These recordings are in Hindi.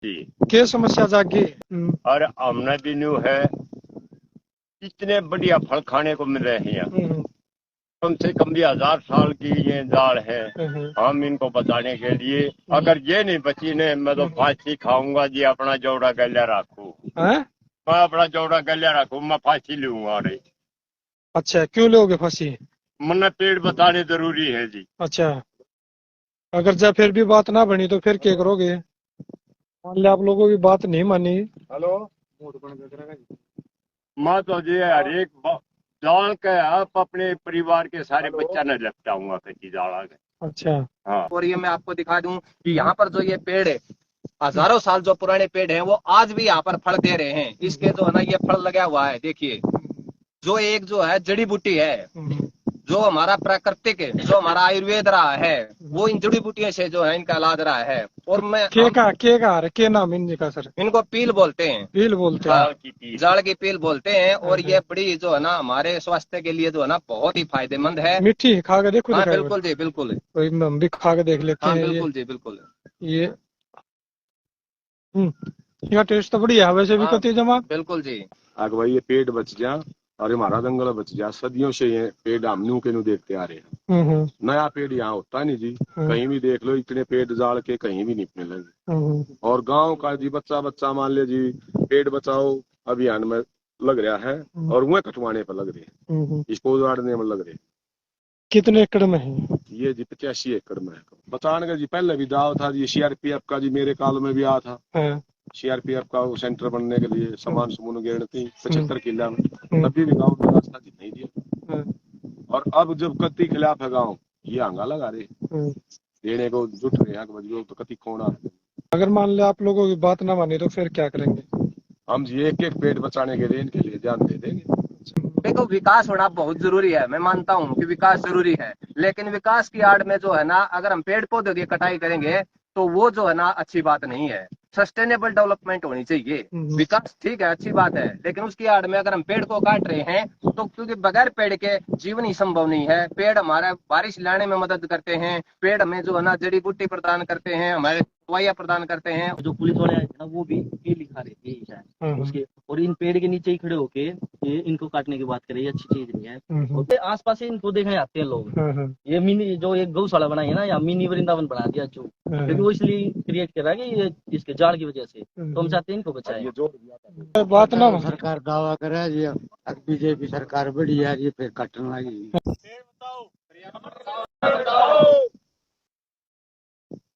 जी। क्या समस्या जागी? और हमने भी न्यू है, इतने बढ़िया फल खाने को मिल रहे हैं। कम से कम भी 1000 साल की ये दाल है। हम इनको बचाने के लिए, अगर ये नहीं बची ने, मैं तो फांसी खाऊंगा जी। अपना जोड़ा गल्या रखू, मैं अपना जोड़ा गल्या रखू, मैं फांसी लूंगा रे। अच्छा, क्यों लोगे फांसी? मन्ना पेड़ बचाने जरूरी है जी। अच्छा, अगर जब फिर भी बात ना बनी तो फिर क्या करोगे? मान लिया आप लोगों की बात नहीं मानी। हेलो, मैं तो जी हर एक जान के आप अपने परिवार के सारे बच्चा न लपटाऊंगा कच्ची जाड़ा के। अच्छा। हाँ। और ये मैं आपको दिखा दूं कि यहाँ पर जो ये पेड़ है, हजारों साल जो पुराने पेड़ हैं, वो आज भी यहाँ पर फल दे रहे हैं। इसके जो है ना, ये फल लगा हुआ है, देखिए। जो एक जो है जड़ी बूटी है, जो हमारा प्राकृतिक, जो हमारा आयुर्वेद रहा है, वो इन जड़ी बूटियों से जो है इनका इलाज रहा है। और मैं के नाम इनका सर? इनको पील बोलते हैं। भील बोलते हैं। हाँ, जाड़ की पील बोलते हैं। और ये बड़ी जो है ना हमारे स्वास्थ्य के लिए जो है ना बहुत ही फायदेमंद है। मीठी खा के देखो। हाँ बिल्कुल जी, बिल्कुल। हम भी खा के देख लेते हाँ हैं। बिल्कुल जी, बिल्कुल। ये इसका टेस्ट तो बढ़िया है वैसे भी। हाँ, कती जमा बिल्कुल जी। अगर भाई ये पेड़ बच जा और हमारा जंगल बच जा, सदियों से ये पेड़ हम न्यू के न्यू देखते आ रहे हैं। नया पेड़ यहाँ होता नहीं जी। कहीं भी देख लो, इतने पेड़ जाड़ के कहीं भी नहीं मिलेंगे। और गांव का जी बच्चा बच्चा मान ले जी, पेड़ बचाओ अभियान में लग रहा है और वह कटवाने पर लग रहे हैं, इसको उजाड़ने में लग रहे हैं। कितने एकड़ में है ये जी 85 एकड़ में है। बचाने का जी पहले भी दाव था जी, सीआरपीएफ का जी मेरे काल में भी आया था। सीआरपीएफ का वो सेंटर बनने के लिए सामान समून गिरने थी 75 किला में, तभी भी गाँव में रास्ता जी नहीं दिया। और अब जब कत्ती खिलाफ है गाँव, ये आंगा लगा रहे देने को जुट रहे हैं, तो कत्ती खोना। अगर मान लिया आप लोगों की बात ना मानी तो फिर क्या करेंगे? हम जी एक एक पेड़ बचाने के लिए इनके लिए जान दे देंगे। देखो, विकास होना बहुत जरूरी है। मैं मानता हूँ कि विकास जरूरी है, लेकिन विकास की आड़ में जो है ना, अगर हम पेड़ पौधों की कटाई करेंगे तो वो जो है ना अच्छी बात नहीं है। सस्टेनेबल डेवलपमेंट होनी चाहिए। विकास ठीक है, अच्छी बात है, लेकिन उसकी आड़ में अगर हम पेड़ को काट रहे हैं तो, क्योंकि बगैर पेड़ के जीवन ही संभव नहीं है। पेड़ हमारा बारिश लाने में मदद करते हैं, पेड़ हमें जो है ना जड़ी बूटी प्रदान करते हैं, हमारे दवाइयाँ प्रदान करते हैं। जो पुलिस वाले आए थे ना, वो भी ये लिखा रहे थे शायद उसके, और इन पेड़ के नीचे ही खड़े होके ये इनको काटने की बात करें, ये अच्छी चीज नहीं है। और आसपास से इनको देखने आते हैं लोग। ये मिनी जो एक गौशाला बनाई है ना, या मिनी वृंदावन बना दिया जो, क्योंकि वो इसलिए क्रिएट कर रहा है कि ये इसके जाड़ की वजह से, तो हम चाहते हैं इनको बचाए। बात ना सरकार दावा करे ये बीजेपी सरकार बड़ी है, ये फिर कटने लगी।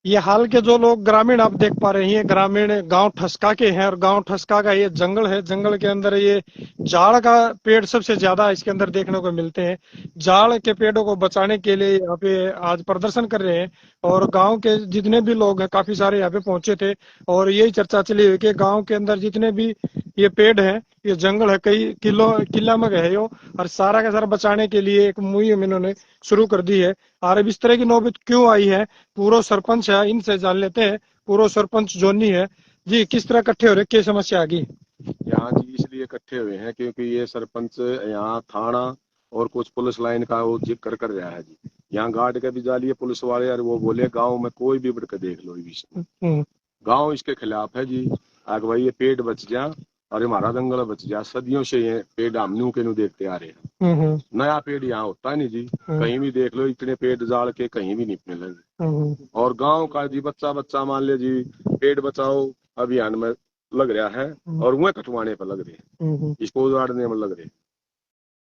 ये हाल के जो लोग ग्रामीण आप देख पा रहे हैं, ग्रामीण गांव ठसका के हैं, और गांव ठसका का ये जंगल है। जंगल के अंदर ये जाड़ का पेड़ सबसे ज्यादा इसके अंदर देखने को मिलते हैं। जाड़ के पेड़ों को बचाने के लिए यहाँ पे आज प्रदर्शन कर रहे हैं, और गांव के जितने भी लोग हैं काफी सारे यहाँ पे पहुंचे थे। और यही चर्चा चली हुई कि गांव के अंदर जितने भी ये पेड़ है, ये जंगल है, कई किला में है यो, और सारा का सारा बचाने के लिए एक मुहिम इन्होंने शुरू कर दी है। और अब इस तरह की नौबत क्यों आई है, पूर्व सरपंच है, इनसे जान लेते हैं। पूर्व सरपंच जोनी है जी, किस तरह इकट्ठे हो रहे, क्या समस्या आ गई? यहाँ जी इसलिए इकट्ठे हुए हैं क्योंकि ये सरपंच यहाँ थाना और कुछ पुलिस लाइन का वो जिक्र कर रहा है जी। यहाँ गार्ड के भी जालिए पुलिस वाले, और वो बोले गांव में कोई भी बढ़ के देख लो इस गांव इसके खिलाफ है जी। आगे भाई ये पेड़ बच जा और हमारा जंगल बच जा, सदियों से ये पेड़ हम न्यू के न्यू देखते आ रहे हैं। नया पेड़ यहाँ होता नहीं जी। कहीं भी देख लो, इतने पेड़ जाड़ के कहीं भी नहीं मिलेंगे। और गांव का जी बच्चा बच्चा मान ले जी, पेड़ बचाओ अभियान में लग रहा है और वह कटवाने पर लग रहे हैं, इसको उजाड़ने में लग रहे हैं।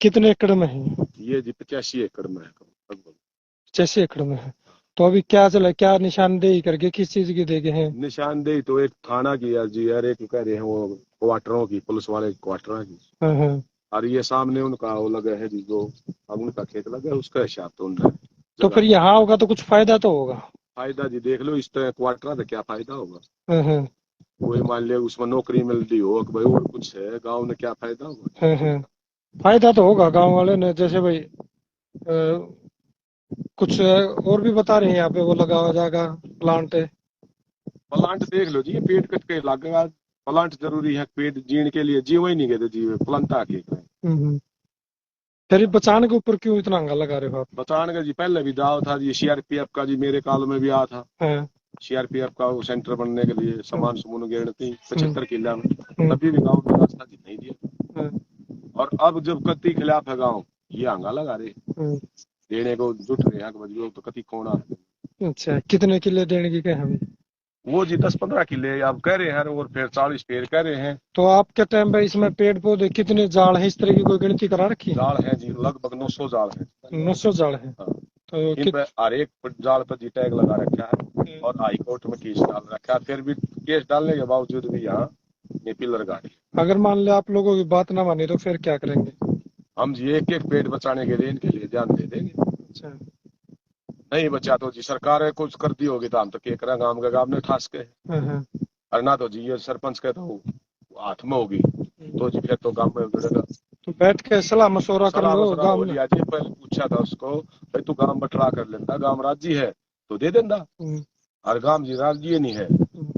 कितने एकड़ में है ये जी 85 एकड़ में है। 85 एकड़ में है। तो अभी क्या चला, क्या निशानदेही करके किस चीज की देगे हैं? निशानदेही तो एक थाना की है जी, और एक कह रहे हैं वो क्वार्टरों की, पुलिस वाले क्वार्टर की। और ये सामने उनका वो लगा है जी, जो अब उनका खेत लगा है उसका हिसाब तो उनका। तो फिर यहाँ होगा तो कुछ फायदा तो होगा। फायदा जी देख लो, इस तरह क्वार्टर से क्या फायदा होगा? कोई मान ले उसमें नौकरी मिलती हो कि भाई, और कुछ है गाँव में क्या फायदा होगा? फायदा तो होगा गाँव वाले ने, जैसे भाई कुछ और भी बता रहे हैं यहाँ पे वो लगा हो जाएगा प्लांट। प्लांट देख लो जी, ये पेड़ कट के लगेगा। प्लांट जरूरी है, पेड़ जीने के लिए, जीव ही नहीं कहते जीव प्लांट आके। फिर बचाने के ऊपर क्यों इतना हंगा लगा रहे हो आप? बचाने का जी पहले भी दाव था जी, सीआरपीएफ का जी मेरे काल में भी आया था। सीआरपीएफ का वो सेंटर बनने के लिए सामान समून गेड़ थी 75 किला में, तभी भी गाँव में रास्ता नहीं दिया। और अब जब कति खिलाफ है गाँव, ये आंगा लगा रहे देने को जुट रहे हैं कि तो कति कोना। अच्छा, कितने किले देने की कहे हमें? वो जी 10-15 किले आप कह रहे हैं, और फिर 40 पेड़ कह रहे हैं। तो आपके टाइम पे इसमें पेड़ पौधे कितने जाड़ है, इस तरह की कोई गिनती करा रखी है? जाल है जी लगभग 900 जाल है। 900 जाड़ है। हाँ। तो इन पे हर एक जाल पर जी टैग लगा रखा है और हाई कोर्ट में केस डाल रखा है। फिर भी केस डालने के बावजूद भी यहाँ ये पिलर गाड़ी। अगर मान ले आप लोगों की बात ना माने तो फिर क्या करेंगे? हम जी एक एक पेड़ बचाने के लिए इनके लिए ध्यान दे देंगे। अच्छा। नहीं बचा तो जी सरकार कुछ कर दी होगी तो हम तो क्या करें, गाँव ने ठास के। और ना तो जी ये सरपंच के तो हाथ में होगी तो जी फिर तो गाँव में उधरेगा। तो बैठ के सलाह मशवरा कर लो गाँव में। पहले पूछा था उसको, भाई तू गाँव बटरा कर लेता, गाँव राजी है तो दे देना। और गाँव जी राजी नहीं है,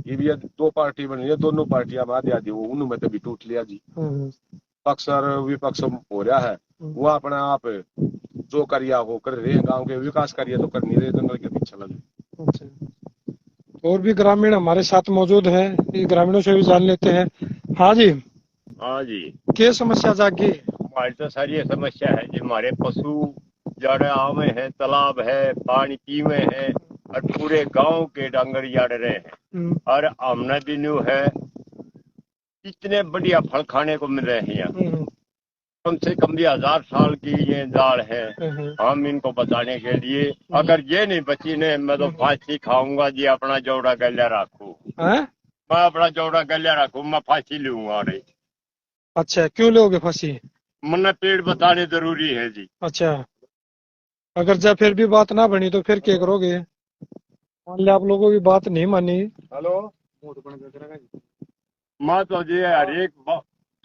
ये भी 2 पार्टी बनी है, दोनों पार्टियां आधी आधी वो उन्होंने में तभी टूट लिया जी। पक्ष और विपक्ष हो रहा है, वो अपने आप जो करिया वो कर रहे हैं, गाँव के विकास करिए तो कर नहीं रहे, जंगल के पीछे लगे। अच्छा। और भी ग्रामीण हमारे साथ मौजूद है, ग्रामीणों से भी जान लेते हैं। हाँ जी। हाँ जी, क्या समस्या जागी? हमारी तो सारी ये समस्या है जी, हमारे पशु जड़ आवे हैं, तालाब है, पानी पीवे हैं और पूरे गांव के डंगर जड़ रहे हैं। और आमना भी न्यू है, इतने बढ़िया फल खाने को मिल रहे हैं। कम से कम भी 1000 साल की ये दाल है। हम इनको बचाने के लिए, अगर ये नहीं बची ने मैं तो फांसी खाऊंगा जी, अपना जोड़ा गल्या रखू। मैं अपना जोड़ा गल्या रखू, मैं फांसी लूंगा रे। अच्छा, क्यों लोगे फांसी? मन्ना पेड़ बताने जरूरी है जी। अच्छा, अगर जब फिर भी बात ना बनी तो फिर क्या करोगे? मान लिया आप लोगों की बात नहीं मानी। हेलो, मैं तो जी हर एक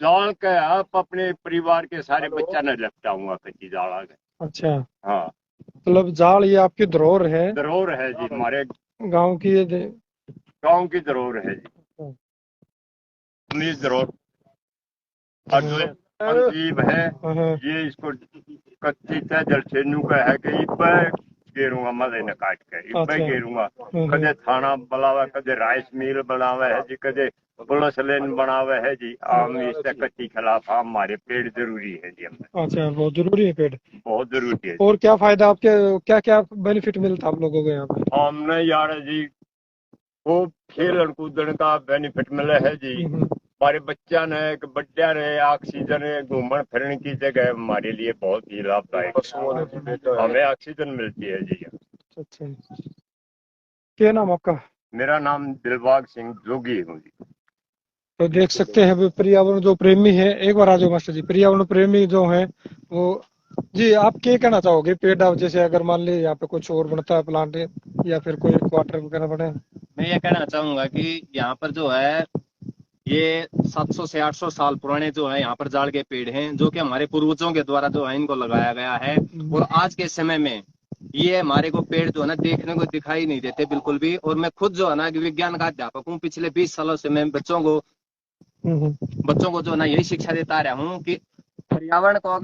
जाल के आप अपने परिवार के सारे बच्चा न लपटाऊंगा कच्ची जाल। अच्छा। हाँ, मतलब जाल ये आपकी धरोहर है? धरोहर है जी, हमारे गांव की ये गांव की धरोहर है जी, अपनी धरोहर। और जो तरकीब है ये इसको कच्ची था जलसेनु का है कि गेरूंगा मजे न काट के इब्बे गेरूंगा। कदे थाना बनावा, कदे राइस मिल बनावा है जी, कदे पुलिस लाइन बनावा है जी। आम इससे कच्ची खिलाफ हमारे पेड़ जरूरी है जी हमें। अच्छा, बहुत जरूरी है पेड़, बहुत जरूरी है। और क्या फायदा आपके, क्या क्या बेनिफिट मिलता आप लोगों को यहाँ पे? हमने यार जी वो खेलन कूदन का बेनिफिट मिले है जी। हमारे बच्चा ने बड्डा ने ऑक्सीजन घूमने फिरने की जगह हमारे लिए बहुत ही लाभदायक, हमें ऑक्सीजन मिलती है जी। अच्छा, क्या नाम आपका? मेरा नाम दिलबाग सिंह जोगी हूँ जी। तो देख सकते हैं पर्यावरण जो प्रेमी है, एक बार आ जाओ मास्टर जी, पर्यावरण प्रेमी जो है वो जी, आप क्या कहना चाहोगे? पेड़ आप जैसे अगर मान ले यहाँ पे कुछ और बनता है प्लांट या फिर कोई क्वार्टर वगैरह बने। मैं ये कहना चाहूंगा कि यहाँ पर जो है ये 700 से 800 साल पुराने जो है यहाँ पर जाड़ के पेड़ हैं, जो कि हमारे पूर्वजों के द्वारा जो है इनको लगाया गया है। और आज के समय में ये हमारे को पेड़ जो है ना देखने को दिखाई नहीं देते बिल्कुल भी। और मैं खुद जो है ना विज्ञान का अध्यापक हूँ, पिछले 20 सालों से मैं बच्चों को जो है ना यही शिक्षा देता रहा हूँ कि पर्यावरण को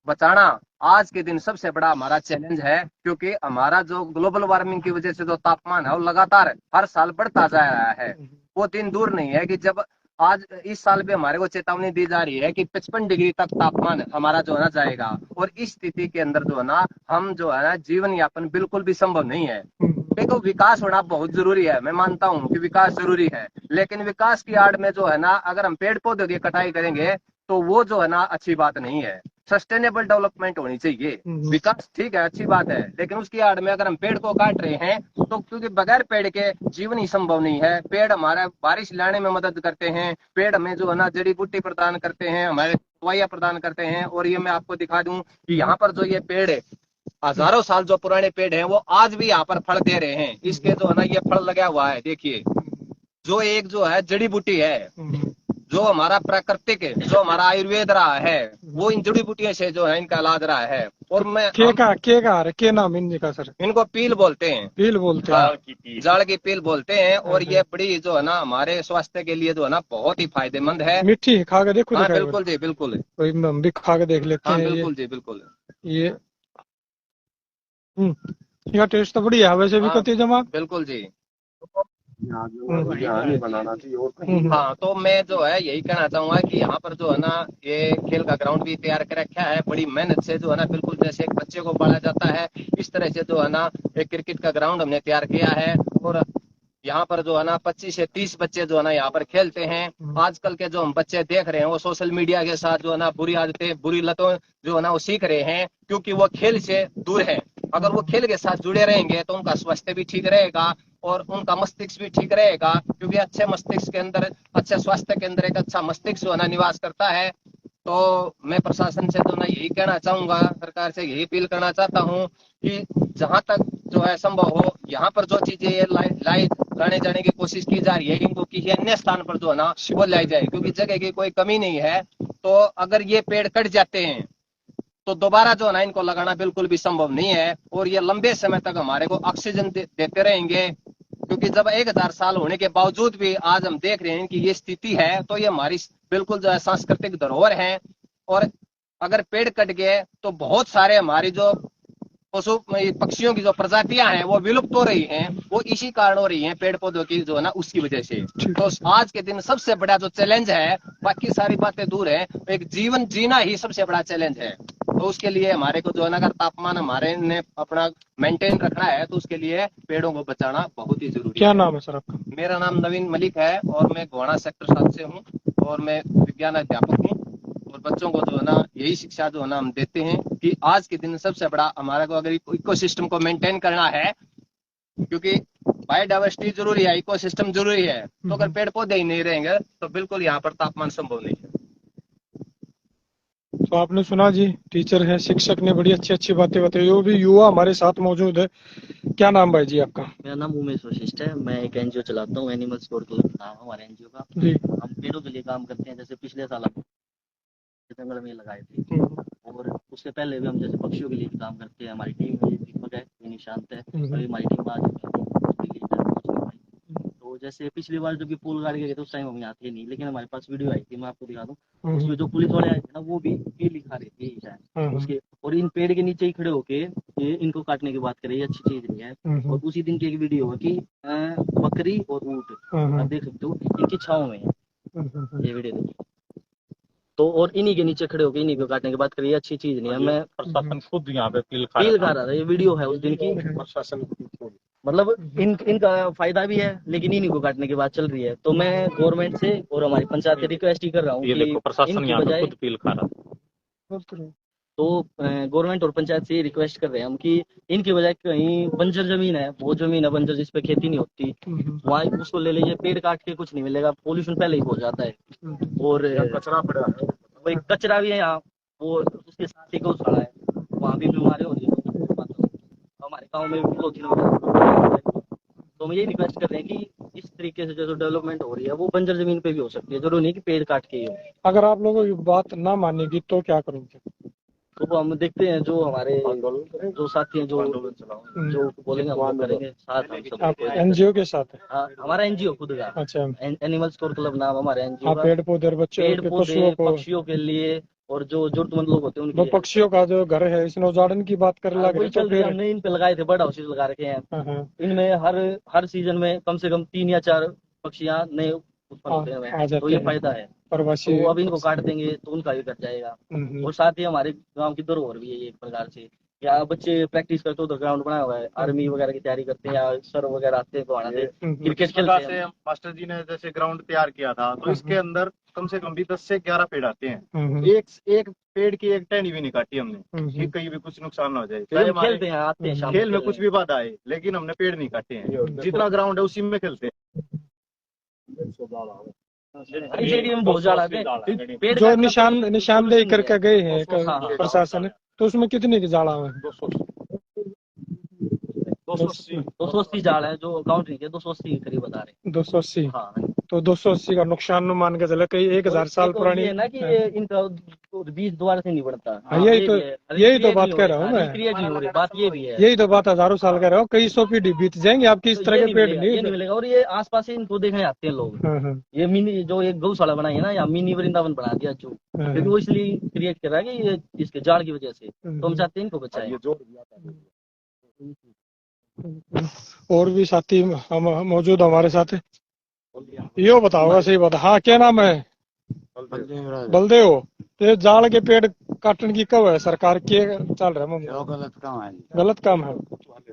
बचाना आज के दिन सबसे बड़ा हमारा चैलेंज है। क्योंकि हमारा जो ग्लोबल वार्मिंग की वजह से जो तापमान है वो लगातार हर साल बढ़ता जा रहा है। वो दिन दूर नहीं है कि जब आज इस साल भी हमारे को चेतावनी दी जा रही है कि 55 डिग्री तक तापमान हमारा जो है ना जाएगा। और इस स्थिति के अंदर जो है ना हम जो है ना जीवन यापन बिल्कुल भी संभव नहीं है। देखो, विकास होना बहुत जरूरी है, मैं मानता हूँ कि विकास जरूरी है, लेकिन विकास की आड़ में जो है ना अगर हम पेड़ पौधों की कटाई करेंगे तो वो जो है ना अच्छी बात नहीं है। सस्टेनेबल डेवलपमेंट होनी चाहिए। विकास ठीक है, अच्छी बात है, लेकिन उसकी आड़ में अगर हम पेड़ को काट रहे हैं तो क्योंकि बगैर पेड़ के जीवन ही संभव नहीं है। पेड़ हमारा बारिश लाने में मदद करते हैं, पेड़ हमें जो है ना जड़ी बूटी प्रदान करते हैं, हमारे दवाइयां प्रदान करते हैं। और ये मैं आपको दिखा दूं कि यहाँ पर जो ये पेड़ है, हजारों साल जो पुराने पेड़ हैं वो आज भी यहाँ पर फल दे रहे हैं। इसके जो है ना ये फल लगा हुआ है, देखिए, जो एक जो है जड़ी बूटी है, जो हमारा प्राकृतिक है, जो हमारा आयुर्वेद रहा है, वो इन जड़ी बूटियों से जो है इनका इलाज रहा है। और मैं क्या नाम इनका सर? इनको पील बोलते हैं, पील बोलते हैं, जाड़ की पील बोलते हैं। और ये बड़ी जो है ना हमारे स्वास्थ्य के लिए जो है ना बहुत ही फायदेमंद है। मीठी खा के देखो। हाँ बिल्कुल जी, बिल्कुल, हम भी खा के देख लेते हैं। बिल्कुल जी, बिल्कुल। ये टेस्ट तो बढ़िया है वैसे भी, कती जमा। बिल्कुल जी। यहाँ नहीं बनाना चाहिए और कहीं। हाँ, तो मैं जो है यही कहना चाहूंगा कि यहाँ पर जो है ना ये खेल का ग्राउंड भी तैयार कर रखा है बड़ी मेहनत से, जो है ना बिल्कुल जैसे एक बच्चे को पाला जाता है इस तरह से जो है ना एक क्रिकेट का ग्राउंड हमने तैयार किया है। और यहाँ पर जो है ना 25 से 30 बच्चे जो है ना यहाँ पर खेलते हैं। आजकल के जो हम बच्चे देख रहे हैं वो सोशल मीडिया के साथ जो है ना बुरी आदतें बुरी लतों जो है ना वो सीख रहे हैं, क्योंकि वो खेल से दूर है। अगर वो खेल के साथ जुड़े रहेंगे तो उनका स्वास्थ्य भी ठीक रहेगा और उनका मस्तिष्क भी ठीक रहेगा, क्योंकि अच्छे मस्तिष्क के अंदर, अच्छे स्वास्थ्य के अंदर एक अच्छा मस्तिष्क जो है ना निवास करता है। तो मैं प्रशासन से तो ना यही कहना चाहूंगा, सरकार से यही अपील करना चाहता हूँ कि जहां तक जो है संभव हो यहाँ पर जो चीजें लाने जाने की कोशिश की जा रही है इनको किसी अन्य स्थान पर जो है ना वो लाई जाए, क्योंकि जगह की कोई कमी नहीं है। तो अगर ये पेड़ कट जाते हैं तो दोबारा जो है ना इनको लगाना बिल्कुल भी संभव नहीं है और ये लंबे समय तक हमारे को ऑक्सीजन देते रहेंगे। क्योंकि जब 1000 साल होने के बावजूद भी आज हम देख रहे हैं कि ये स्थिति है, तो ये हमारी बिल्कुल जो है सांस्कृतिक धरोहर है। और अगर पेड़ कट गए तो बहुत सारे हमारी जो पशु पक्षियों की जो प्रजातियां हैं वो विलुप्त हो रही हैं, वो इसी कारण हो रही हैं पेड़ पौधों की जो है ना उसकी वजह से। तो आज के दिन सबसे बड़ा जो चैलेंज है, बाकी सारी बातें दूर है, एक जीवन जीना ही सबसे बड़ा चैलेंज है। तो उसके लिए हमारे को जो है ना अगर तापमान हमारे ने अपना मेंटेन रखना है तो उसके लिए पेड़ों को बचाना बहुत ही जरूरी है। क्या नाम है सर आपका? मेरा नाम नवीन मलिक है और मैं गोहाना सेक्टर 7 से हूँ और मैं विज्ञान अध्यापक हूँ। और बच्चों को जो है ना यही शिक्षा जो है ना हम देते हैं कि आज के दिन सबसे बड़ा हमारा को अगर इकोसिस्टम को मेंटेन करना है, क्योंकि बायोडाइवर्सिटी जरूरी है, इकोसिस्टम जरूरी है, तो अगर पेड़ पौधे ही नहीं रहेंगे तो बिल्कुल यहाँ पर तापमान संभव नहीं है। तो आपने सुना जी, टीचर है, शिक्षक ने बड़ी अच्छी अच्छी बातें बताई। वो भी युवा हमारे साथ मौजूद है। क्या नाम भाई जी आपका? मेरा नाम उमेश वशिष्ठ है। मैं एक एनजीओ चलाता हूँ, एनिमल स्पोर्ट क्लब नाम है हमारे एनजीओ का जी। हम पेड़ों के लिए काम करते हैं। जैसे पिछले साल हम जंगल में लगाए थे और उससे पहले भी हम जैसे पक्षियों के लिए भी काम करते हैं। हमारी टीम में दीपक है, निशांत है, अभी हमारी टीम आज तो जैसे पिछली बार जब ये पुल गाड़ी गए थे उस टाइम हम यहाँ थे नहीं, लेकिन हमारे पास वीडियो आई थी, मैं आपको दिखा दूँ। उसमें जो पुलिस वाले आए थे ना वो भी लिखा रहे थे शायद उसके, और इन पेड़ के नीचे ही खड़े होके ये इनको काटने की बात करें, ये अच्छी चीज नहीं है। और उसी दिन की एक वीडियो है कि बकरी और ऊंट आप देख सकते हो इनकी छाव में है ये वीडियो देखो। तो और इन्हीं के नीचे खड़े होकर इन्हीं को काटने की बात करिए, अच्छी चीज नहीं है। मैं प्रशासन खुद यहाँ पे फील खा रहा था, ये वीडियो है उस दिन की। प्रशासन मतलब इनका फायदा भी है लेकिन इन्हीं को काटने की बात चल रही है। तो मैं गवर्नमेंट से और हमारी पंचायत से रिक्वेस्ट ही कर रहा हूँ कि प्रशासन यहाँ पे खुद फील खा रहा। तो गवर्नमेंट और पंचायत से रिक्वेस्ट कर रहे हैं हम कि इनकी बजाय कहीं बंजर जमीन है, वो जमीन है बंजर जिसपे खेती नहीं होती, वहाँ उसको ले लीजिए। पेड़ काट के कुछ नहीं मिलेगा, पोल्यूशन पहले ही हो जाता है और कचरा पड़ा है, वही कचरा भी है यहाँ, वो उसके साथ ही गौशाला है, वहाँ भी बीमारी हो रही है। हमारे गाँव में भी तो हम ये रिक्वेस्ट कर रहे हैं कि इस तरीके से जो डेवलपमेंट हो रही है वो बंजर जमीन पे भी हो सकती है, जरूरी नहीं कि पेड़ काट के ही हो। अगर आप लोगों की बात ना मानेगी तो क्या करोगे? तो हम देखते हैं जो हमारे जो साथी हैं जो बोलेंगे हम करेंगे साथ हम सब। आप एनजीओ के साथ है? हाँ, हमारा एनजीओ खुद का। अच्छा। एनिमल स्पोर्ट क्लब नाम हमारे एनजीओ का। पेड़ पौधे और बच्चों पेड़ पौधे पक्षियों के लिए और जो जरूरतमंद लोग होते हैं उनके पक्षियों का जो घर है इसने उजाड़न की बात कर लग रही, तो फिर हमने इन पे लगाए थे, बर्ड हाउसेज लगा रखे हैं। इनमें हर सीजन में कम से कम 3 या 4 पक्षियां नए उत्पन्न होते हैं, तो ये फायदा है। प्रवासी तो अब इनको काट देंगे तो उनका भी कट जाएगा। और साथ ही हमारे गांव की धरोहर भी है ये एक प्रकार से। या बच्चे प्रैक्टिस करते हो तो ग्राउंड बना हुआ है, आर्मी वगैरह की तैयारी करते हैं या सर वगैरह आते हैं गोहाना से क्रिकेट खेलते हैं। मास्टर जी ने जैसे ग्राउंड तैयार किया था तो इसके अंदर कम से कम भी 10 से 11 पेड़ आते हैं। एक पेड़ की एक टहनी भी नहीं काटी हमने कि कहीं भी कुछ नुकसान ना हो जाए। खेलते हैं, आते हैं, खेल में कुछ भी बाधा आए, लेकिन हमने पेड़ नहीं काटे हैं। जितना ग्राउंड है उसी में खेलते हैं। बहुत ज्यादा जो निशानदेही करके गए हैं प्रशासन, तो उसमें कितने की जाड़ा है? 280 जाल है जो काउंट नहीं किया, 280 के करीब बता रहे। 280? हाँ। तो 280 का नुकसान मान के चले, कई 1000 साल पुरानी है ना कि इनका बीज दोबारा से नहीं बढ़ता। यही तो बात कह रहा हूँ मैं। बात ये भी है, यही तो बात हजारों साल कह रहा हूँ, कई 100 पीढ़ी बीत जाएंगे आपकी इस तरह के पेड़ नहीं मिलेगा। और ये आसपास से इनको देखने आते हैं लोग। ये मिनी जो एक गौशाला बनाई है ना, या मिनी वृंदावन बना दिया जो, क्योंकि वो इसलिए क्रिएट कर रहा है कि ये इसके जाड़ की वजह से, तो हम चाहते हैं इनको बचाएं। और भी साथी हम मौजूद हमारे साथ है। यो बताओ, सही बता। हाँ, क्या नाम है? बलदेव। तो ये जाड़ के पेड़ काटने की कब है सरकार के चल रहा है? जो गलत काम है, गलत काम है।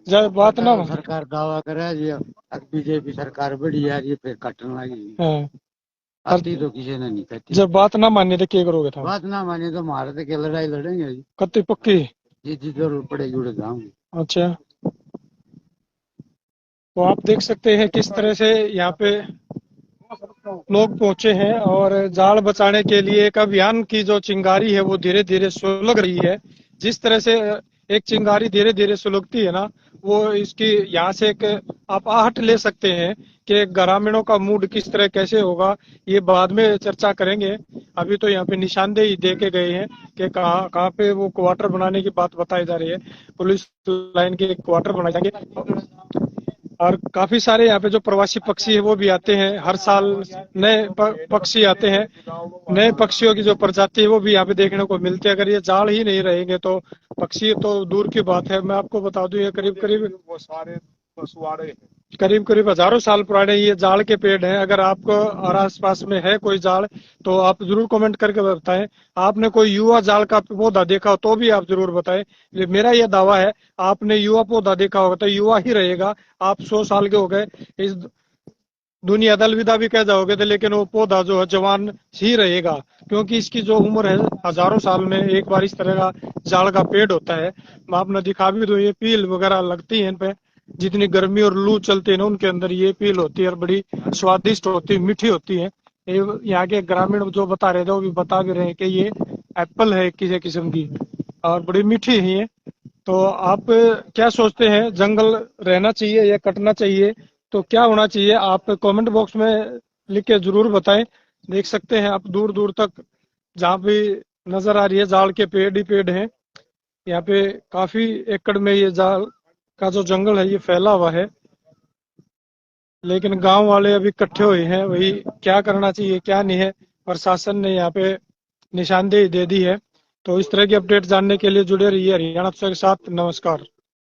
जब बात ना सरकार दावा करे जी अब बीजेपी सरकार बढ़िया है, फिर काटने लगी। हाँ। आती तो किसी ने नहीं कहती। जब बात ना मानी तो क्या करोगे? था बात ना मानी तो मारे तो क्या लड़ाई लड़ेंगे जी। कत्ती पक्की जी जरूर पड़ेगी, उड़ जाऊंगी। अच्छा, तो आप देख सकते हैं किस तरह से यहाँ पे लोग पहुंचे हैं और जाल बचाने के लिए एक अभियान की जो चिंगारी है वो धीरे धीरे सुलग रही है। जिस तरह से एक चिंगारी धीरे धीरे सुलगती है ना, वो इसकी यहाँ से एक आप आहट ले सकते हैं कि ग्रामीणों का मूड किस तरह कैसे होगा, ये बाद में चर्चा करेंगे। अभी तो यहाँ पे निशानदेही दे के गए हैं कि कहाँ कहाँ पे वो क्वार्टर बनाने की बात बताई जा रही है। पुलिस लाइन के क्वार्टर बनाए जाएंगे और काफी सारे यहाँ पे जो प्रवासी पक्षी है वो भी आते हैं। हर साल नए पक्षी आते हैं, नए पक्षियों की जो प्रजाति है वो भी यहाँ पे देखने को मिलती है। अगर ये जाल ही नहीं रहेंगे तो पक्षी तो दूर की बात है। मैं आपको बता दूं, ये करीब करीब हजारों साल पुराने ये जाल के पेड़ हैं। अगर आपको और आसपास में है कोई जाल तो आप जरूर कमेंट करके बताएं। आपने कोई युवा जाल का पौधा देखा हो तो भी आप जरूर बताएं। मेरा यह दावा है, आपने युवा पौधा देखा होगा तो युवा ही रहेगा। आप 100 साल के हो गए, इस दुनिया अलविदा भी कह जाओगे तो लेकिन वो पौधा जो है जवान ही रहेगा, क्योंकि इसकी जो उम्र है हजारों साल में एक बार इस तरह का जाल का पेड़ होता है। मैं आपने दिखा भी दो, ये पील वगैरह लगती है इन पे। जितनी गर्मी और लू चलती है ना उनके अंदर ये पील होती है और बड़ी स्वादिष्ट होती है, मीठी होती है। यहाँ के ग्रामीण जो बता रहे थे वो भी बता भी रहे हैं कि ये एप्पल है किसी किस्म की और बड़ी मीठी ही है। तो आप क्या सोचते हैं, जंगल रहना चाहिए या कटना चाहिए? तो क्या होना चाहिए आप कमेंट बॉक्स में लिख के जरूर बताएं। देख सकते हैं आप दूर दूर तक जहाँ भी नजर आ रही है जाल के पेड़ ही पेड़ हैं। यहाँ पे काफी एकड़ में ये जाल का जो जंगल है ये फैला हुआ है, लेकिन गांव वाले अभी इकट्ठे हुए हैं। वही क्या करना चाहिए क्या नहीं है, प्रशासन ने यहाँ पे निशानदेही दे दी है। तो इस तरह की अपडेट जानने के लिए जुड़े रहिए हरियाणा के साथ। नमस्कार।